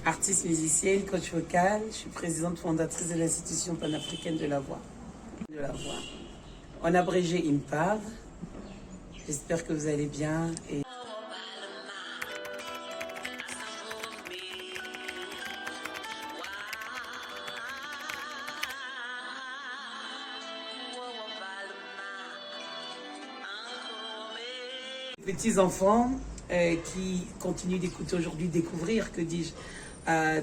artiste musicienne, coach vocal. Je suis présidente fondatrice de l'Institution panafricaine de la voix. En abrégé IMPAV. J'espère que vous allez bien. Et... petits enfants qui continuent d'écouter aujourd'hui, découvrir, que dis-je,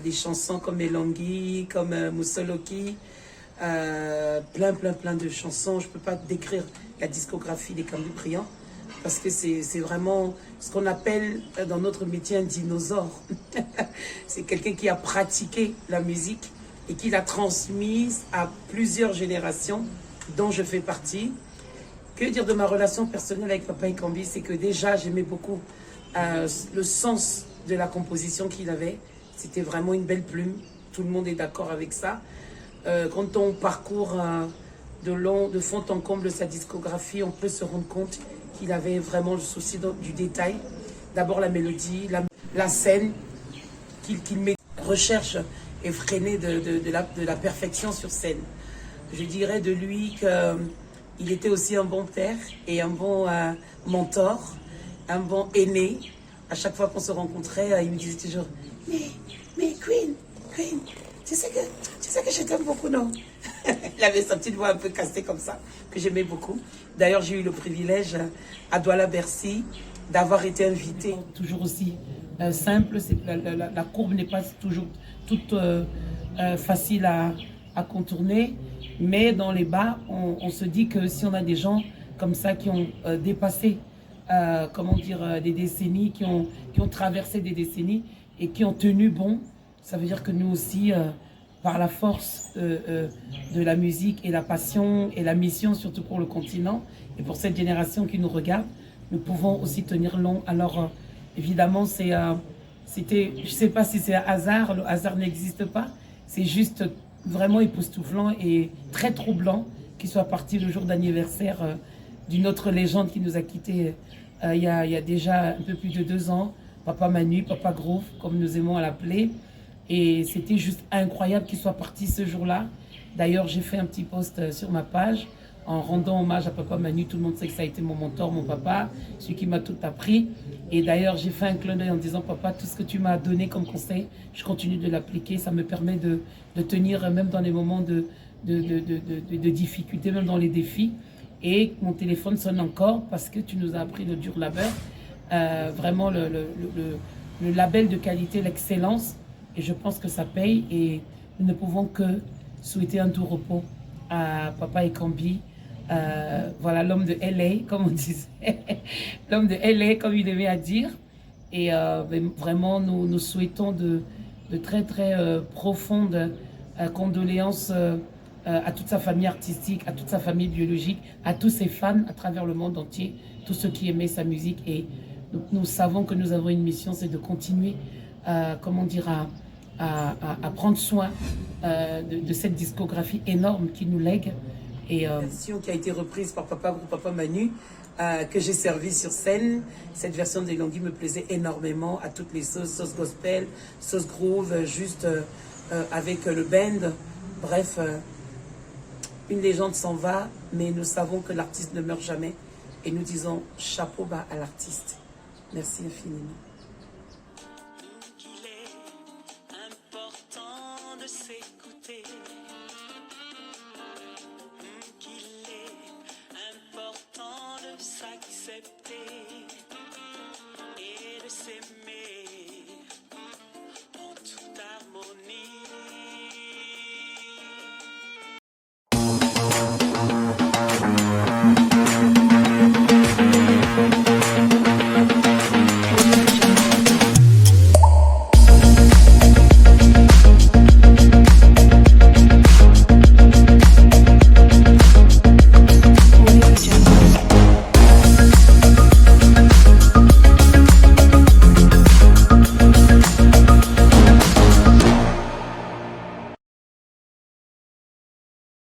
des chansons comme Elongui, comme Moussoloki, plein de chansons. Je peux pas décrire la discographie des Kambi-Briand parce que c'est vraiment ce qu'on appelle dans notre métier un dinosaure. C'est quelqu'un qui a pratiqué la musique et qui l'a transmise à plusieurs générations dont je fais partie. Que dire de ma relation personnelle avec Papa Ikambi? C'est que déjà, j'aimais beaucoup le sens de la composition qu'il avait. C'était vraiment une belle plume. Tout le monde est d'accord avec ça. Quand on parcourt de fond en comble sa discographie, on peut se rendre compte qu'il avait vraiment le souci du détail. D'abord la mélodie, la scène, qu'il met recherche effrénée de la perfection sur scène. Je dirais de lui que... il était aussi un bon père et un bon mentor, un bon aîné. À chaque fois qu'on se rencontrait, il me disait toujours « Mais Queen, tu sais que je t'aime beaucoup, non ?» Il avait sa petite voix un peu cassée comme ça, que j'aimais beaucoup. D'ailleurs, j'ai eu le privilège à Douala-Bercy d'avoir été invitée. Toujours aussi simple, la courbe n'est pas toujours toute facile à contourner. Mais dans les bas, on se dit que si on a des gens comme ça qui ont dépassé, des décennies, qui ont traversé des décennies et qui ont tenu bon, ça veut dire que nous aussi, par la force de la musique et la passion et la mission, surtout pour le continent et pour cette génération qui nous regarde, nous pouvons aussi tenir long. Alors, évidemment, c'était, je ne sais pas si c'est un hasard, le hasard n'existe pas, c'est juste vraiment époustouflant et très troublant qu'il soit parti le jour d'anniversaire d'une autre légende qui nous a quittés il y a déjà un peu plus de 2 ans, Papa Manu, Papa Groove, comme nous aimons l'appeler. Et c'était juste incroyable qu'il soit parti ce jour-là. D'ailleurs, j'ai fait un petit post sur ma page en rendant hommage à Papa Manu. Tout le monde sait que ça a été mon mentor, mon papa, celui qui m'a tout appris. Et d'ailleurs, j'ai fait un clin d'œil en disant « Papa, tout ce que tu m'as donné comme conseil, je continue de l'appliquer. Ça me permet de tenir même dans les moments de difficulté, même dans les défis. Et mon téléphone sonne encore parce que tu nous as appris le dur labeur. Vraiment le label de qualité, l'excellence. Et je pense que ça paye. Et nous ne pouvons que souhaiter un doux repos à Papa Ikambi. Voilà, l'homme de LA, comme on disait. L'homme de LA, comme il aimait à dire. Et vraiment, nous souhaitons de très profondes condoléances à toute sa famille artistique, à toute sa famille biologique, à tous ses fans à travers le monde entier, tous ceux qui aimaient sa musique. Et nous savons que nous avons une mission, c'est de continuer, à prendre soin de cette discographie énorme qu'il nous lègue. Et version qui a été reprise par Papa Manu, que j'ai servi sur scène. Cette version de Elongui me plaisait énormément à toutes les sauce gospel, sauce groove, juste avec le band. Bref, une légende s'en va, mais nous savons que l'artiste ne meurt jamais. Et nous disons chapeau bas à l'artiste. Merci infiniment. Il est important de s'écouter. Qu'il est important de s'accepter et de s'aimer.